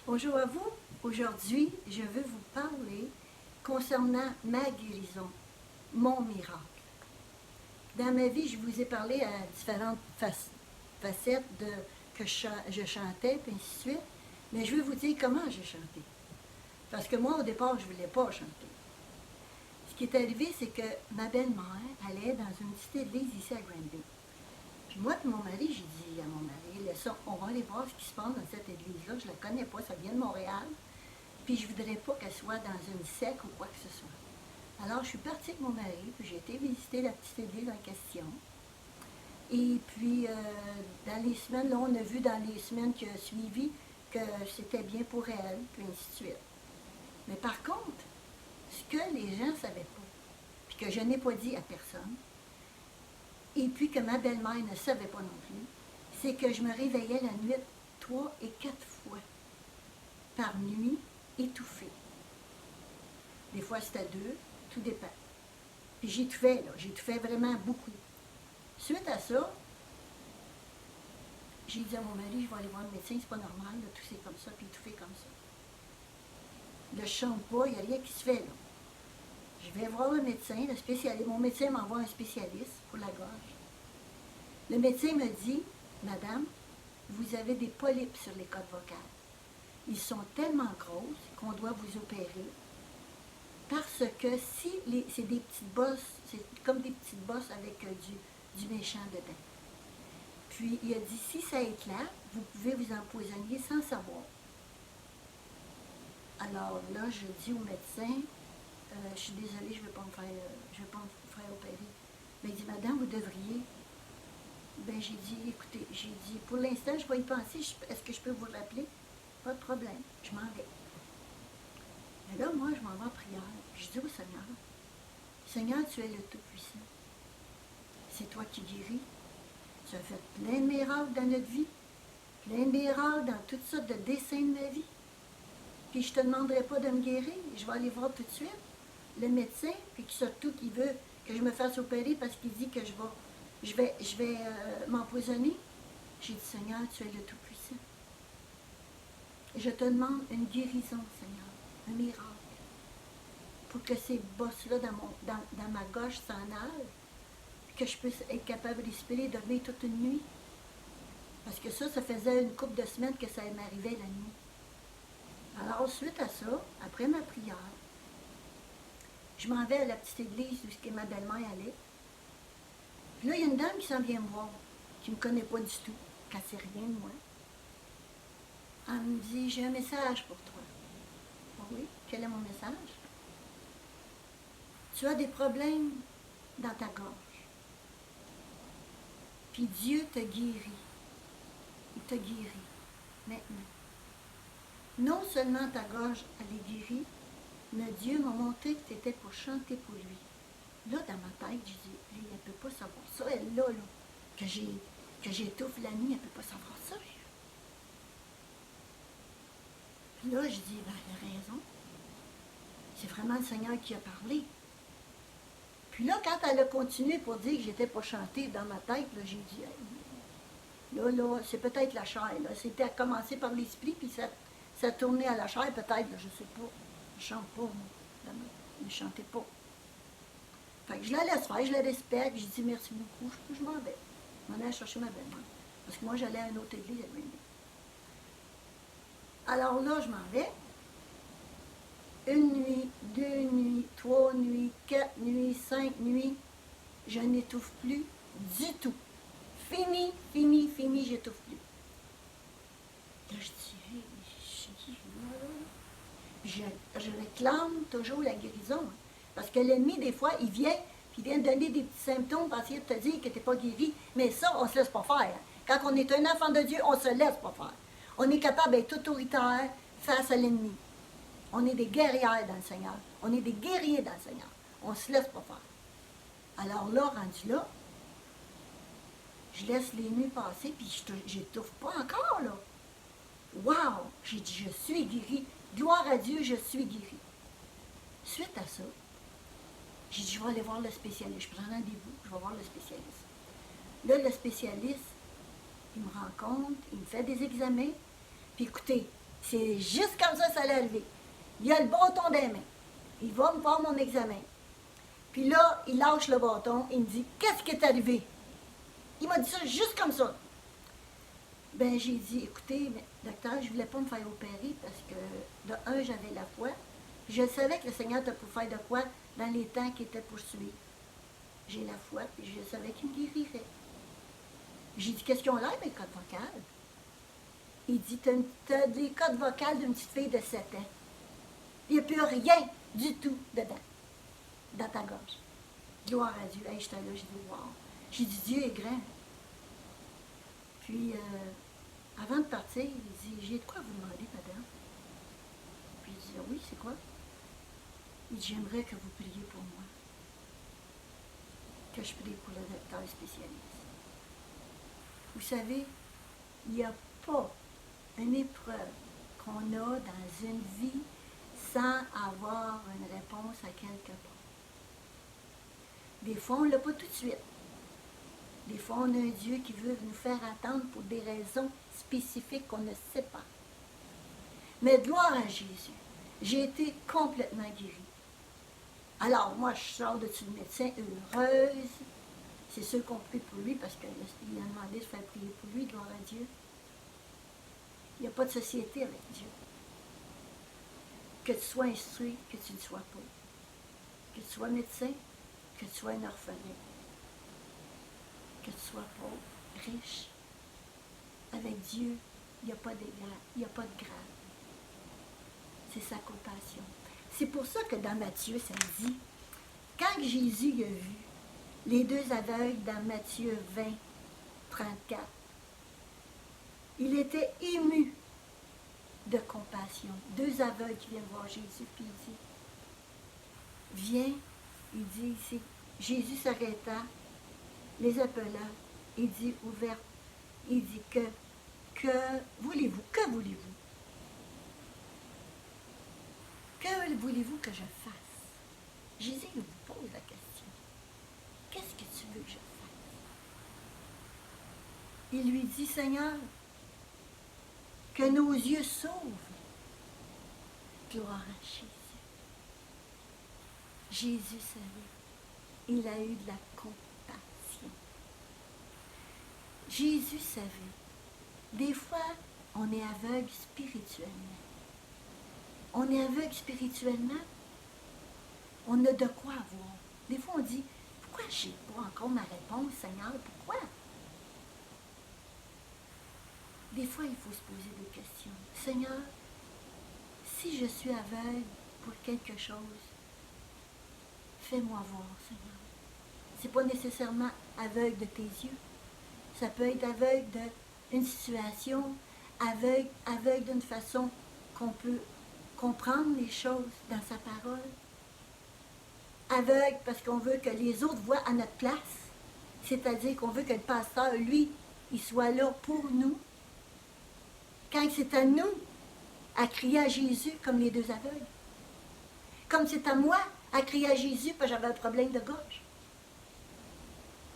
Bonjour à vous. Aujourd'hui, je veux vous parler concernant ma guérison, mon miracle. Dans ma vie, je vous ai parlé à différentes facettes que je chantais, puis ainsi de suite. Mais je vais vous dire comment j'ai chanté. Parce que moi, au départ, je ne voulais pas chanter. Ce qui est arrivé, c'est que ma belle-mère allait dans une petite église ici à Granby. Puis moi et mon mari, j'ai dit à mon mari, on va aller voir ce qui se passe dans cette église-là. Je ne la connais pas, ça vient de Montréal. Puis je ne voudrais pas qu'elle soit dans une secte ou quoi que ce soit. Alors je suis partie avec mon mari, puis j'ai été visiter la petite église en question. Et puis dans les semaines, là, on a vu dans les semaines qui ont suivi que c'était bien pour elle, puis ainsi de suite. Mais par contre, ce que les gens ne savaient pas, puis que je n'ai pas dit à personne, et puis que ma belle-mère ne savait pas non plus, c'est que je me réveillais la nuit 3 et 4 fois par nuit, étouffée. Des fois c'était 2, tout dépend. Puis j'étouffais vraiment beaucoup. Suite à ça, j'ai dit à mon mari, je vais aller voir le médecin, c'est pas normal de tousser comme ça, puis étouffer comme ça. Là, je chante pas, il n'y a rien qui se fait là. Je vais voir le médecin, le spécialiste. Mon médecin m'envoie un spécialiste pour la gorge. Le médecin me dit, Madame, vous avez des polypes sur les cordes vocales. Ils sont tellement grosses qu'on doit vous opérer. Parce que si c'est des petites bosses, c'est comme des petites bosses avec du méchant dedans. Puis il a dit, si ça éclate, vous pouvez vous empoisonner sans savoir. Alors là, je dis au médecin, je suis désolée, je ne vais pas me faire opérer. Mais il dit, Madame, vous devriez. Ben j'ai dit, écoutez, j'ai dit, pour l'instant, je vais y penser, est-ce que je peux vous rappeler? Pas de problème, je m'en vais. Mais là, moi, je m'en vais en prière. Je dis au Seigneur, Seigneur, tu es le Tout-Puissant. C'est toi qui guéris. Tu as fait plein de miracles dans notre vie, plein de miracles dans toutes sortes de dessins de ma vie. Puis je ne te demanderai pas de me guérir. Je vais aller voir tout de suite le médecin, puis surtout qu'il veut que je me fasse opérer parce qu'il dit que je vais m'empoisonner. J'ai dit, Seigneur, tu es le Tout-Puissant. Je te demande une guérison, Seigneur, un miracle, pour que ces bosses-là dans ma gorge s'en aillent, que je puisse être capable de respirer et dormir toute une nuit. Parce que ça faisait une couple de semaines que ça m'arrivait la nuit. Alors, suite à ça, après ma prière, je m'en vais à la petite église où ma belle-mère allait. Puis là, il y a une dame qui s'en vient me voir, qui ne me connaît pas du tout, qui ne sait rien de moi. Elle me dit, j'ai un message pour toi. Ah oui, quel est mon message? Tu as des problèmes dans ta gorge. Puis Dieu te guérit. Il te guérit maintenant. Non seulement ta gorge, elle est guérie, mais Dieu m'a montré que tu étais pour chanter pour lui. Là, dans ma tête, je dis, elle ne peut pas savoir ça. Elle, là, que j'étouffe la nuit, elle ne peut pas savoir ça. Puis là, je dis, ben, elle a raison. C'est vraiment le Seigneur qui a parlé. Puis là, quand elle a continué pour dire que j'étais pas chanter dans ma tête, là, j'ai dit, hey, là, c'est peut-être la chair. C'était à commencer par l'esprit, puis ça a tourné à la chair, peut-être, je ne sais pas. Je chante pas, moi. Je ne chantais pas. Fait que je la laisse faire, je la respecte, je dis merci beaucoup, je m'en vais. Je m'en ai chercher ma belle-mère. Parce que moi, j'allais à une autre église à Granby. Alors là, je m'en vais. Une nuit, 2 nuits, 3 nuits, 4 nuits, 5 nuits, je n'étouffe plus du tout. Fini, fini, fini, j'étouffe plus. Là, je dis, hey, je réclame toujours la guérison. Parce que l'ennemi, des fois, il vient, puis il vient te donner des petits symptômes pour essayer de te dire que tu n'es pas guéri. Mais ça, on ne se laisse pas faire. Quand on est un enfant de Dieu, on ne se laisse pas faire. On est capable d'être autoritaire face à l'ennemi. On est des guerrières dans le Seigneur. On est des guerriers dans le Seigneur. On ne se laisse pas faire. Alors là, rendu là, je laisse les nuits passer, puis je n'étouffe pas encore, là. Wow! J'ai dit, je suis guérie. Gloire à Dieu, je suis guérie. Suite à ça, j'ai dit, je vais aller voir le spécialiste. Je prends rendez-vous, je vais voir le spécialiste. Là, le spécialiste, il me rencontre, il me fait des examens. Puis écoutez, C'est juste comme ça l'est arrivé. Il a le bâton des mains. Il va me faire mon examen. Puis là, il lâche le bâton. Il me dit, qu'est-ce qui est arrivé? Il m'a dit ça juste comme ça. Ben, j'ai dit, écoutez, docteur, je ne voulais pas me faire opérer parce que, de un, j'avais la foi. Je savais que le Seigneur était pour faire de quoi dans les temps qui étaient poursuivis. J'ai la foi, puis je savais qu'il me guérirait. J'ai dit, qu'est-ce qu'ils ont l'air, mes codes vocales? Il dit, t'as des codes vocales d'une petite fille de 7 ans. Il n'y a plus rien du tout dedans, dans ta gorge. Gloire à Dieu. Hey, j'étais là, j'ai dit, wow. J'ai dit, Dieu est grand. Puis, avant de partir, il dit, j'ai de quoi vous demander, madame? Puis il dit, oui, c'est quoi? Il dit, j'aimerais que vous priez pour moi. Que je prie pour le docteur spécialiste. Vous savez, il n'y a pas une épreuve qu'on a dans une vie sans avoir une réponse à quelque part. Des fois, on ne l'a pas tout de suite. Des fois, on a un Dieu qui veut nous faire attendre pour des raisons spécifiques qu'on ne sait pas. Mais gloire à Jésus, j'ai été complètement guérie. Alors, moi, je sors de dessus le médecin heureuse. C'est ceux qu'on prie pour lui parce qu'il a demandé de se faire prier pour lui, gloire à Dieu. Il n'y a pas de société avec Dieu. Que tu sois instruit, que tu ne sois pas. Que tu sois médecin, que tu sois un orphelin. Que tu sois pauvre, riche. Avec Dieu, il n'y a pas d'égal, il n'y a pas de grade. C'est sa compassion. C'est pour ça que dans Matthieu, ça dit, quand Jésus a vu les deux aveugles dans Matthieu 20, 34, il était ému de compassion. Deux aveugles qui viennent voir Jésus, puis il dit, viens, il dit ici, Jésus s'arrêta, les appela, il dit, ouvert, il dit que voulez-vous, que voulez-vous? Que voulez-vous que je fasse? Jésus vous pose la question. Qu'est-ce que tu veux que je fasse? Il lui dit, Seigneur, que nos yeux s'ouvrent. Gloire à Jésus. Jésus savait. Il a eu de la compassion. Jésus savait. Des fois, on est aveugle spirituellement. On est aveugle spirituellement. On a de quoi avoir. Des fois, on dit, pourquoi je n'ai pas encore ma réponse, Seigneur? Pourquoi? Des fois, il faut se poser des questions. Seigneur, si je suis aveugle pour quelque chose, fais-moi voir, Seigneur. Ce n'est pas nécessairement aveugle de tes yeux. Ça peut être aveugle d'une situation, aveugle d'une façon qu'on peut comprendre les choses dans sa parole. Aveugle parce qu'on veut que les autres voient à notre place. C'est-à-dire qu'on veut que le pasteur, lui, il soit là pour nous. Quand c'est à nous à crier à Jésus comme les deux aveugles. Comme c'est à moi à crier à Jésus parce que j'avais un problème de gorge.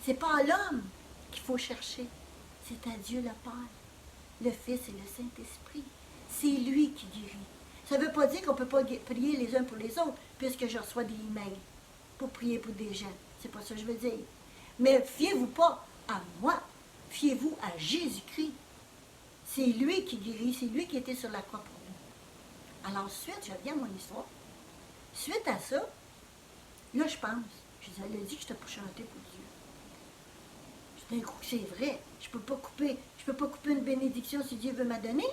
C'est pas à l'homme qu'il faut chercher. C'est à Dieu le Père, le Fils et le Saint-Esprit. C'est lui qui guérit. Ça ne veut pas dire qu'on ne peut pas prier les uns pour les autres, puisque je reçois des emails pour prier pour des gens. C'est pas ça que je veux dire. Mais fiez-vous pas à moi. Fiez-vous à Jésus-Christ. C'est lui qui guérit, c'est lui qui était sur la croix pour nous. Alors, suite, je reviens à mon histoire. Suite à ça, là, je pense. Je dis, elle a dit que j'étais pour chanter pour Dieu. D'un coup, c'est vrai. Je peux pas couper une bénédiction si Dieu veut me donner.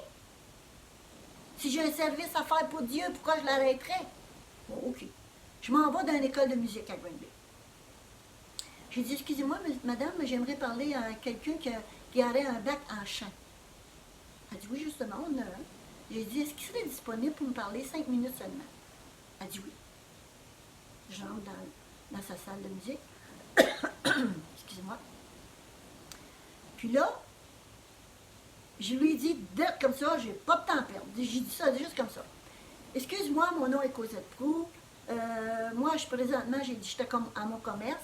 Si j'ai un service à faire pour Dieu, pourquoi je l'arrêterais? Bon, OK. Je m'en vais dans une école de musique à Granby. J'ai dit, excusez-moi, madame, j'aimerais parler à quelqu'un qui aurait un bac en chant. Elle dit, oui, justement, on a un. J'ai dit, est-ce qu'il serait disponible pour me parler 5 minutes seulement? Elle dit, oui. Je rentre dans sa salle de musique. Excusez-moi. Puis là, je lui ai dit, comme ça, j'ai pas de temps à perdre. J'ai dit ça juste comme ça. Excuse-moi, mon nom est Cosette Proulx. Moi, présentement, j'ai dit, j'étais comme à mon commerce.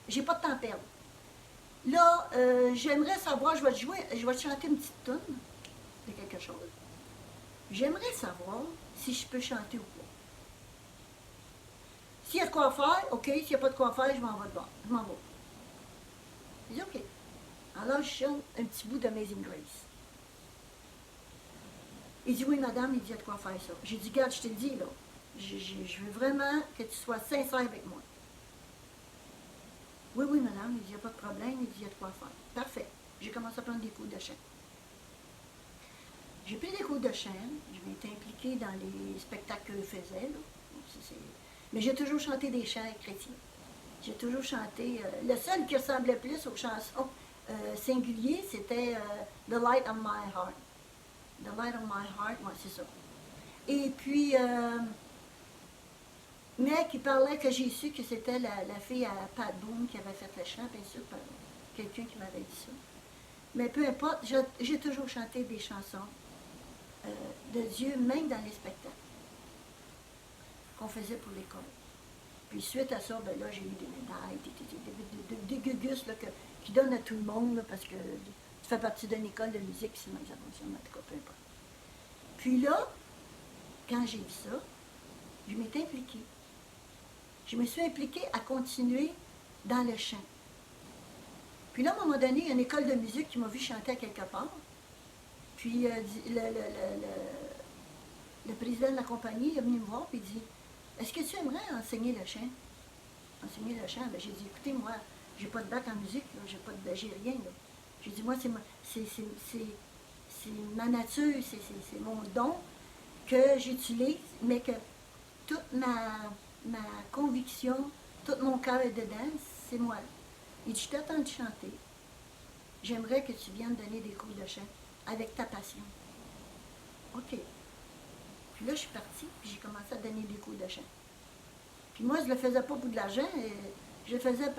J'ai pas de temps à perdre. Là, j'aimerais savoir, je vais te chanter une petite toune de quelque chose. J'aimerais savoir si je peux chanter ou pas. S'il y a de quoi faire, OK. S'il n'y a pas de quoi faire, je m'en vais de bord. Je m'en vais. Il dit OK. Alors, je chante un petit bout d'Amazing Grace. Il dit oui, madame, il dit il y a de quoi faire ça. J'ai dit, garde, je te le dis, là. Je veux vraiment que tu sois sincère avec moi. Oui, oui, madame, il dit il n'y a pas de problème, il dit il y a de quoi faire. Parfait. J'ai commencé à prendre des cours de chant. J'ai pris des cours de chant, je m'étais impliquée dans les spectacles que je faisais, là. Mais j'ai toujours chanté des chants chrétiens. J'ai toujours chanté. Le seul qui ressemblait plus aux chansons singulières, c'était The Light of My Heart. The Light of My Heart, moi, c'est ça. Et puis, mais qui parlait que j'ai su que c'était la fille à Pat Boone qui avait fait le chant, bien sûr, quelqu'un qui m'avait dit ça. Mais peu importe, j'ai toujours chanté des chansons de Dieu, même dans les spectacles qu'on faisait pour l'école. Puis suite à ça, ben là, j'ai eu des médailles, des gugus là, qui donnent à tout le monde, là, parce que tu fais partie d'une école de musique, sinon ça fonctionne, en tout cas, peu importe. Puis là, quand j'ai vu ça, je m'étais impliquée. Je me suis impliquée à continuer dans le chant. Puis là, à un moment donné, il y a une école de musique qui m'a vu chanter à quelque part. Puis le président de la compagnie est venu me voir et dit est-ce que tu aimerais enseigner le chant? Enseigner le chant? Ben, j'ai dit écoutez, moi, j'ai pas de bac en musique, j'ai rien. Là. J'ai dit moi, c'est ma nature, c'est mon don que j'utilise, mais que toute ma conviction, tout mon cœur est dedans, c'est moi. Il dit je t'attends de chanter. J'aimerais que tu viennes donner des cours de chant avec ta passion. OK. Puis là, je suis partie, puis j'ai commencé à donner des cours de chant. Puis moi, je ne le faisais pas pour de l'argent, je le faisais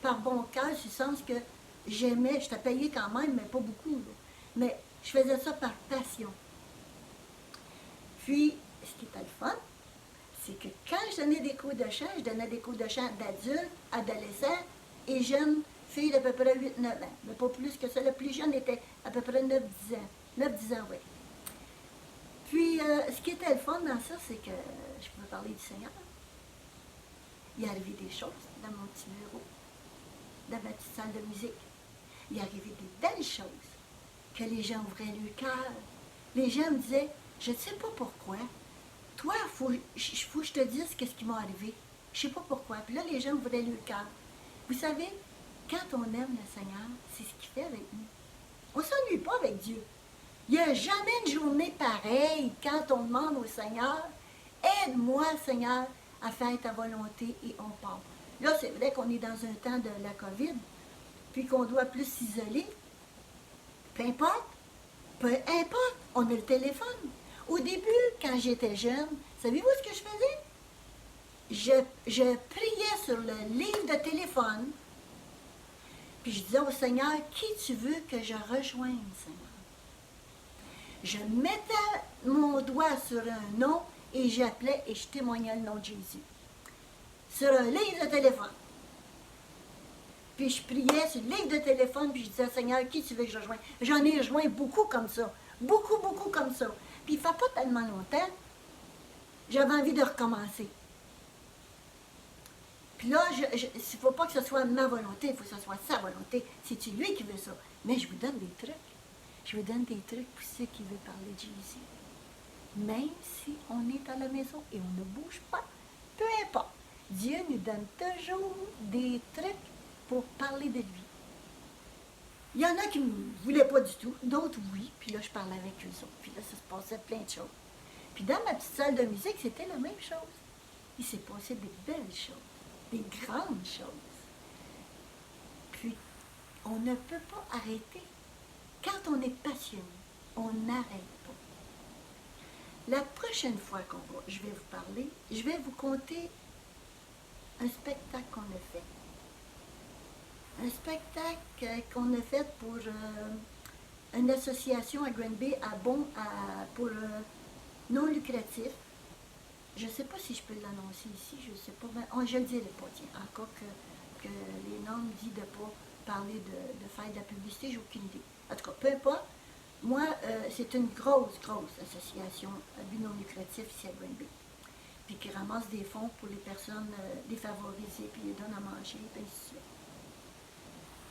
par bon cœur, du sens que j'aimais, je t'ai payé quand même, mais pas beaucoup. Là. Mais je faisais ça par passion. Puis, ce qui était le fun, c'est que quand je donnais des cours de chant, je donnais des cours de chant d'adultes, adolescents et jeunes filles d'à peu près 8-9 ans. Mais pas plus que ça. Le plus jeune était à peu près 9-10 ans. 9-10 ans, oui. Puis, ce qui était le fun dans ça, c'est que je pouvais parler du Seigneur. Il est arrivé des choses dans mon petit bureau, dans ma petite salle de musique. Il est arrivé des belles choses que les gens ouvraient le cœur. Les gens me disaient, je ne sais pas pourquoi. Toi, il faut que je te dise ce qui m'est arrivé. Je ne sais pas pourquoi. Puis là, les gens ouvraient le cœur. Vous savez, quand on aime le Seigneur, c'est ce qu'il fait avec nous. On ne s'ennuie pas avec Dieu. Il n'y a jamais une journée pareille quand on demande au Seigneur, aide-moi, Seigneur, à faire ta volonté et on part. Là, c'est vrai qu'on est dans un temps de la COVID, puis qu'on doit plus s'isoler. Peu importe, on a le téléphone. Au début, quand j'étais jeune, savez-vous ce que je faisais? Je priais sur le livre de téléphone, puis je disais au Seigneur, qui tu veux que je rejoigne, Seigneur? Je mettais mon doigt sur un nom et j'appelais et je témoignais le nom de Jésus. Sur un livre de téléphone. Puis je priais sur le livre de téléphone, puis je disais, Seigneur, qui tu veux que je rejoigne? J'en ai rejoint beaucoup comme ça. Beaucoup, beaucoup comme ça. Puis il ne fait pas tellement longtemps, j'avais envie de recommencer. Puis là, il ne faut pas que ce soit ma volonté, il faut que ce soit sa volonté. C'est lui qui veut ça. Mais je vous donne des trucs. Je vous donne des trucs pour ceux qui veulent parler de Jésus. Même si on est à la maison et on ne bouge pas, peu importe. Dieu nous donne toujours des trucs pour parler de lui. Il y en a qui ne voulaient pas du tout, d'autres oui, puis là je parlais avec eux autres, puis là ça se passait plein de choses. Puis dans ma petite salle de musique, c'était la même chose. Il s'est passé des belles choses, des grandes choses. Puis on ne peut pas arrêter. Quand on est passionné, on n'arrête pas. La prochaine fois je vais vous parler, je vais vous conter un spectacle qu'on a fait. Un spectacle qu'on a fait pour une association à Granby pour non lucratif. Je ne sais pas si je peux l'annoncer ici, je ne sais pas. Mais, je ne le dirai pas, tiens, encore que les normes disent de ne pas parler de faire de la publicité, j'ai aucune idée. En tout cas, peu importe, Moi, c'est une grosse, grosse association à but non lucratif ici à Granby. Puis qui ramasse des fonds pour les personnes défavorisées, puis les donne à manger, puis ainsi de suite.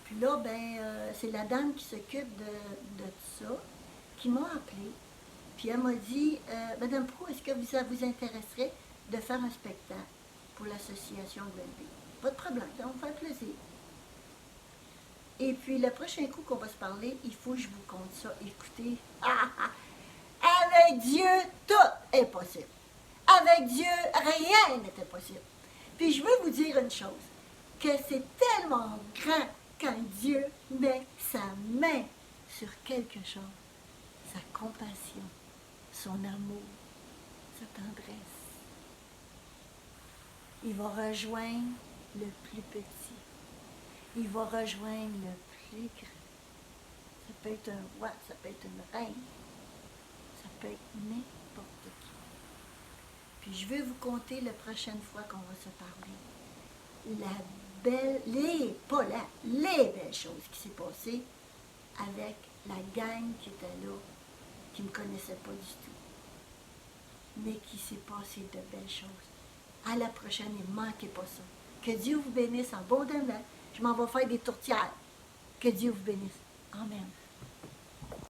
Puis là, ben, c'est la dame qui s'occupe de ça, qui m'a appelé. Puis elle m'a dit, Madame Pro, est-ce que ça vous intéresserait de faire un spectacle pour l'association Granby? Pas de problème, ça va me faire plaisir. Et puis le prochain coup qu'on va se parler, il faut que je vous conte ça. Écoutez, avec Dieu, tout est possible. Avec Dieu, rien n'était possible. Puis je veux vous dire une chose, que c'est tellement grand quand Dieu met sa main sur quelque chose, sa compassion, son amour, sa tendresse. Il va rejoindre le plus petit. Il va rejoindre le plus grand. Ça peut être un roi, ça peut être une reine, ça peut être n'importe qui. Puis je vais vous conter la prochaine fois qu'on va se parler. Les belles choses qui s'est passées avec la gang qui était là, qui ne me connaissait pas du tout. Mais qui s'est passé de belles choses. À la prochaine, et ne manquez pas ça. Que Dieu vous bénisse abondamment. Je m'en vais faire des tourtières. Que Dieu vous bénisse. Amen.